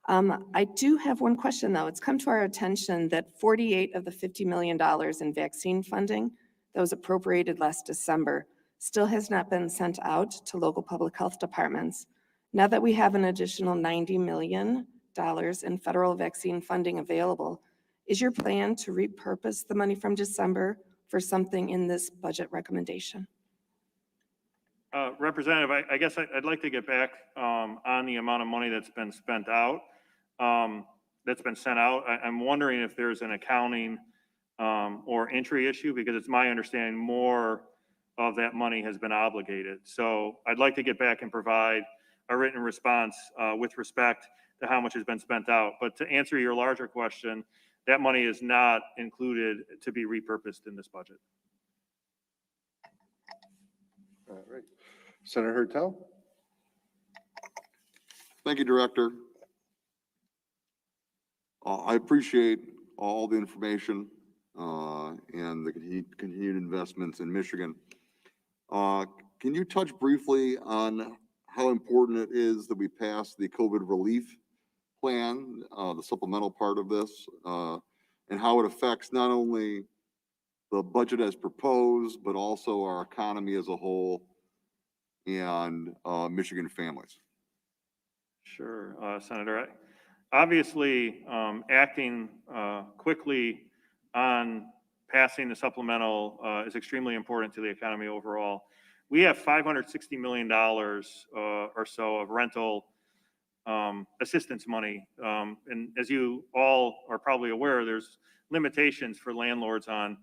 I do have one question, though. It's come to our attention that 48 of the $50 million in vaccine funding that was appropriated last December still has not been sent out to local public health departments. Now that we have an additional $90 million in federal vaccine funding available, is your plan to repurpose the money from December for something in this budget recommendation? Representative, I guess I'd like to get back on the amount of money that's been spent out, that's been sent out. I'm wondering if there's an accounting or entry issue, because it's my understanding more of that money has been obligated. So I'd like to get back and provide a written response with respect to how much has been spent out. But to answer your larger question, that money is not included to be repurposed in this budget. All right. Senator Hertel? Thank you, Director. I appreciate all the information and the continued investments in Michigan. Can you touch briefly on how important it is that we pass the COVID relief plan, the supplemental part of this, and how it affects not only the budget as proposed, but also our economy as a whole and Michigan families? Sure, Senator. Obviously, acting quickly on passing the supplemental is extremely important to the economy overall. We have $560 million or so of rental assistance money. And as you all are probably aware, there's limitations for landlords on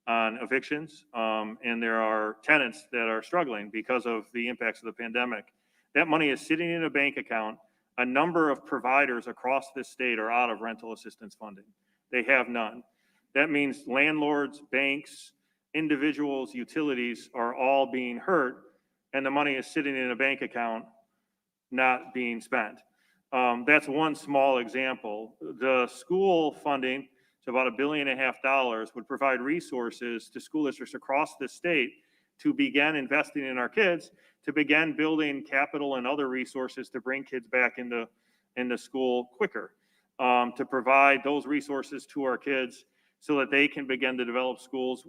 evictions. And there are tenants that are struggling because of the impacts of the pandemic. That money is sitting in a bank account. A number of providers across this state are out of rental assistance funding. They have none. That means landlords, banks, individuals, utilities are all being hurt, and the money is sitting in a bank account not being spent. That's one small example. The school funding so about $1.5 billion, would provide resources to school districts across the state to begin investing in our kids, to begin building capital and other resources to bring kids back into school quicker, to provide those resources to our kids so that they can begin to develop schools,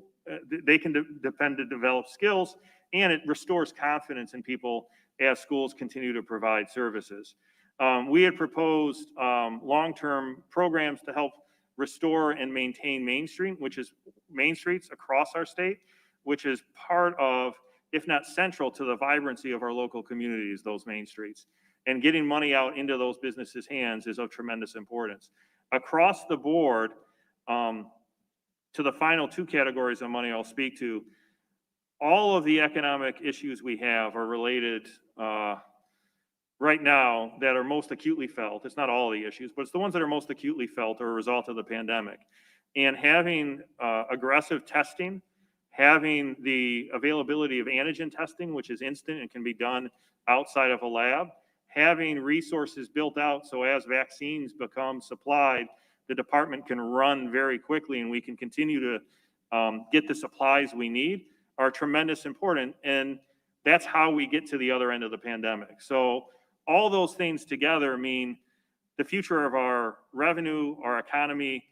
they can depend to develop skills, and it restores confidence in people as schools continue to provide services. We had proposed long-term programs to help restore and maintain Main Street, which is Main Streets across our state, which is part of, if not central to the vibrancy of our local communities, those Main Streets. And getting money out into those businesses' hands is of tremendous importance. Across the board, to the final two categories of money I'll speak to, all of the economic issues we have are related right now that are most acutely felt. It's not all the issues, but it's the ones that are most acutely felt are a result of the pandemic. And having aggressive testing, having the availability of antigen testing, which is instant and can be done outside of a lab, having resources built out so as vaccines become supplied, the department can run very quickly and we can continue to get the supplies we need are tremendous important. And that's how we get to the other end of the pandemic. So all those things together mean the future of our revenue, our economy,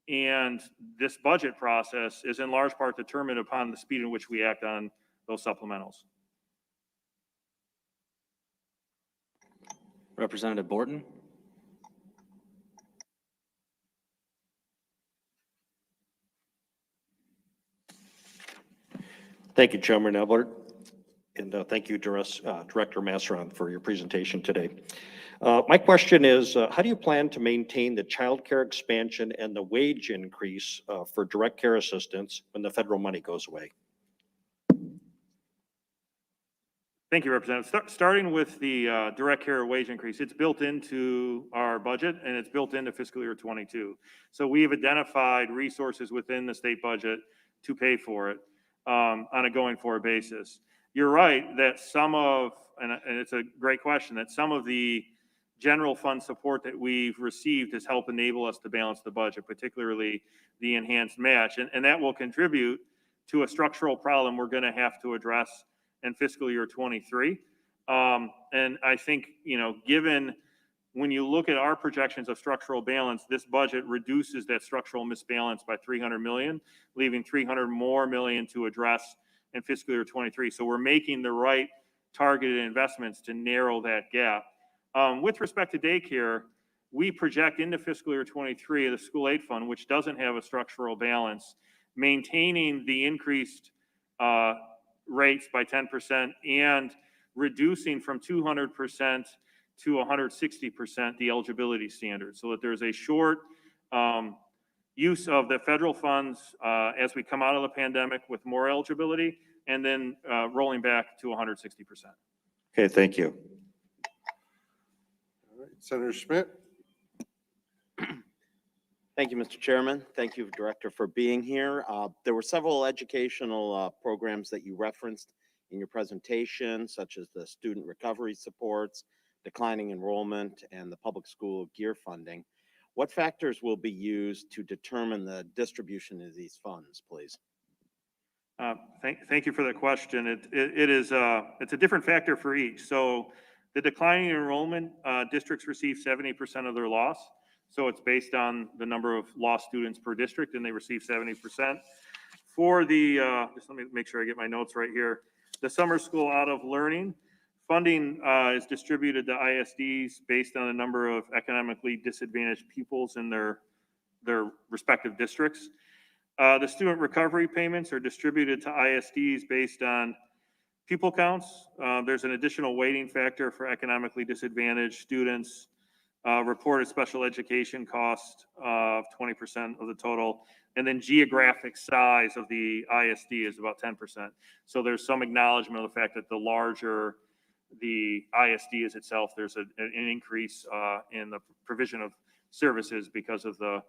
and this budget process is in large part determined upon the speed in which we act on those supplementals. Representative Borton? Thank you, Chairman Eblert, and thank you, Director Masseron, for your presentation today. My question is, how do you plan to maintain the child care expansion and the wage increase for direct care assistants when the federal money goes away? Thank you, Representative. Starting with the direct care wage increase, it's built into our budget and it's built into fiscal year 22. So we've identified resources within the state budget to pay for it on a going forward basis. You're right that some of, and it's a great question, that some of the general fund support that we've received has helped enable us to balance the budget, particularly the enhanced match. And that will contribute to a structural problem we're going to have to address in fiscal year 23. And I think, given when you look at our projections of structural balance, this budget reduces that structural misbalance by $300 million, leaving $300 more million to address in fiscal year 23. So we're making the right targeted investments to narrow that gap. With respect to daycare, we project into fiscal year 23 the school aid fund, which doesn't have a structural balance, maintaining the increased rates by 10% and reducing from 200% to 160% the eligibility standard, so that there's a short use of the federal funds as we come out of the pandemic with more eligibility, and then rolling back to 160%. Okay, thank you. All right, Senator Schmidt. Thank you, Mr. Chairman. Thank you, Director, for being here. There were several educational programs that you referenced in your presentation, such as the student recovery supports, declining enrollment, and the public school gear funding. What factors will be used to determine the distribution of these funds, please? Thank you for the question. It's a different factor for each. So the declining enrollment districts receive 70% of their loss. So it's based on the number of lost students per district, and they receive 70%. For the, just let me make sure I get my notes right here. The summer school out of learning funding is distributed to ISDs based on the number of economically disadvantaged pupils in their respective districts. The student recovery payments are distributed to ISDs based on pupil counts. There's an additional weighting factor for economically disadvantaged students. Reported special education cost of 20% of the total, and then geographic size of the ISD is about 10%. So there's some acknowledgement of the fact that the larger the ISD is itself, there's an increase in the provision of services because of the,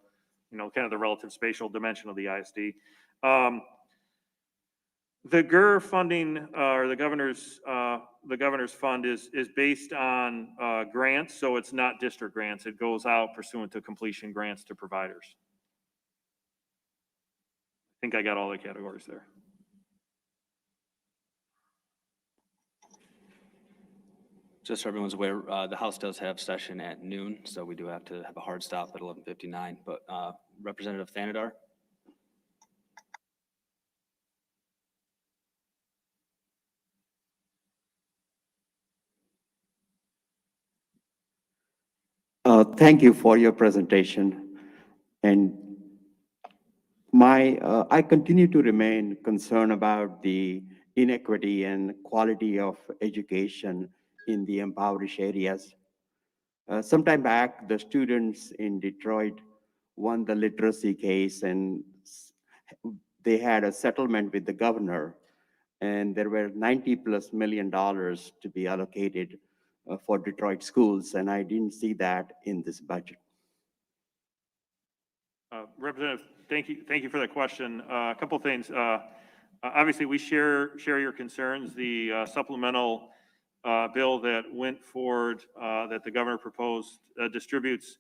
kind of the relative spatial dimension of the ISD. The GER funding, or the governor's fund is based on grants, so it's not district grants. It goes out pursuant to completion grants to providers. think I got all the categories there. Just so everyone's aware, the House does have session at noon, so we do have to have a hard stop at 11:59. But Representative Thanadar? Thank you for your presentation. And I continue to remain concerned about the inequity and quality of education in the impoverished areas. Sometime back, the students in Detroit won the literacy case, and they had a settlement with the governor, and there were $90+ million to be allocated for Detroit schools, and I didn't see that in this budget. Representative, thank you for that question. A couple of things. Obviously, we share your concerns. The supplemental bill that went forward, that the governor proposed, distributes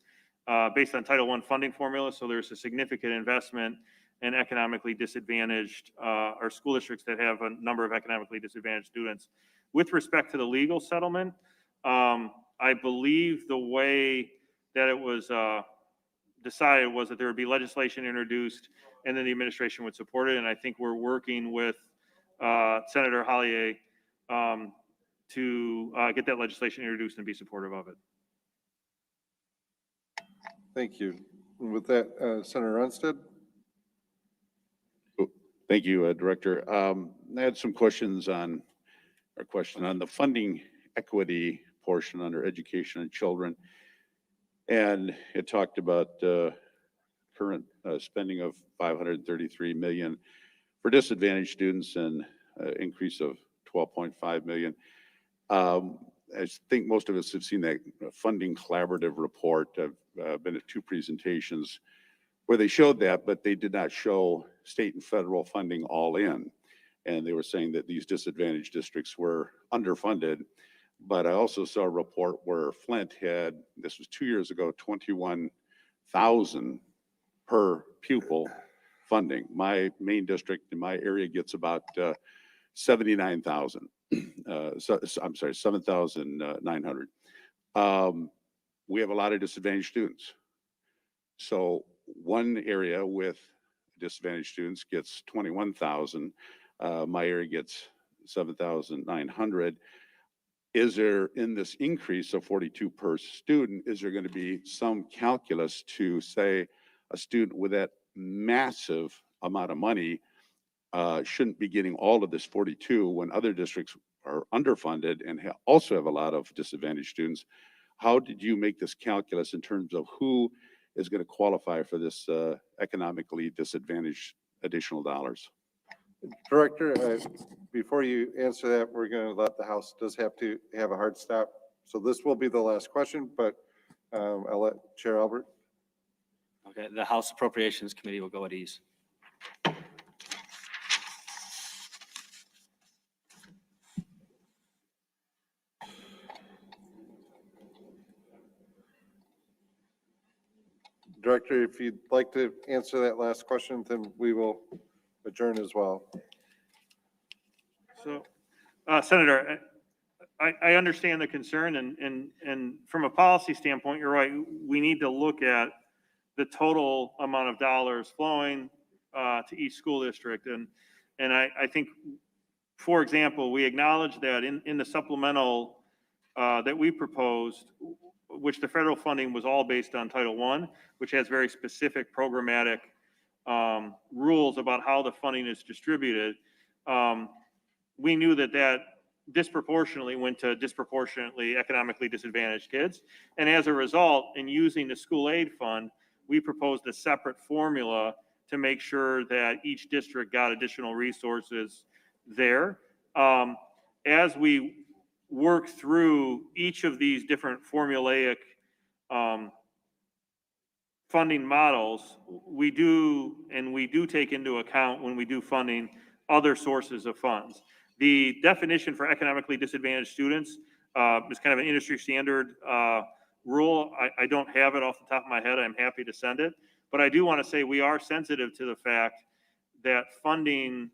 based on Title I funding formula. So there's a significant investment in economically disadvantaged, or school districts that have a number of economically disadvantaged students. With respect to the legal settlement, I believe the way that it was decided was that there would be legislation introduced and then the administration would support it. And I think we're working with Senator Hollier to get that legislation introduced and be supportive of it. Thank you. And with that, Senator Armstead? Thank you, Director. I had some questions on, or question on the funding equity portion under education and children. And it talked about current spending of $533 million for disadvantaged students and increase of $12.5 million. I think most of us have seen that funding collaborative report. I've been at 2 presentations where they showed that, but they did not show state and federal funding all in. And they were saying that these disadvantaged districts were underfunded. But I also saw a report where Flint had, this was 2 years ago, 21,000 per pupil funding. My main district in my area gets about 79,000. I'm sorry, 7,900. We have a lot of disadvantaged students. So one area with disadvantaged students gets 21,000. My area gets 7,900. Is there, in this increase of 42 per student, is there going to be some calculus to say a student with that massive amount of money shouldn't be getting all of this 42 when other districts are underfunded and also have a lot of disadvantaged students? How did you make this calculus in terms of who is going to qualify for this economically disadvantaged additional dollars? Director, before you answer that, we're going to let the House does have to have a hard stop. So this will be the last question, but I'll let Chair Albert. Okay, the House Appropriations Committee will go at ease. Director, if you'd like to answer that last question, then we will adjourn as well. So, Senator, I understand the concern, and from a policy standpoint, you're right. We need to look at the total amount of dollars flowing to each school district. And I think, for example, we acknowledge that in the supplemental that we proposed, which the federal funding was all based on Title I, which has very specific programmatic rules about how the funding is distributed. We knew that disproportionately went to disproportionately economically disadvantaged kids. And as a result, in using the school aid fund, we proposed a separate formula to make sure that each district got additional resources there. As we work through each of these different formulaic funding models, we do take into account, when we do funding, other sources of funds. The definition for economically disadvantaged students is kind of an industry standard rule. I don't have it off the top of my head. I'm happy to send it. But I do want to say we are sensitive to the fact that funding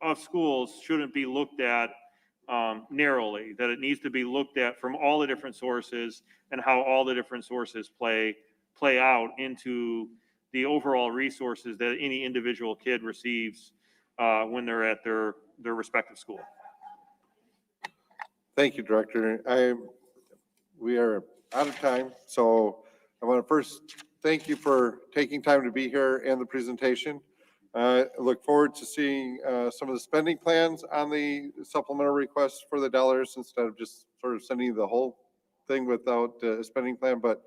of schools shouldn't be looked at narrowly, that it needs to be looked at from all the different sources and how all the different sources play out into the overall resources that any individual kid receives when they're at their respective school. Thank you, Director. We are out of time, so I want to first thank you for taking time to be here and the presentation. I look forward to seeing some of the spending plans on the supplemental requests for the dollars instead of just sort of sending you the whole thing without a spending plan. But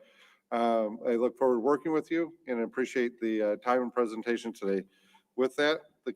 I look forward to working with you and appreciate the time and presentation today. With that, the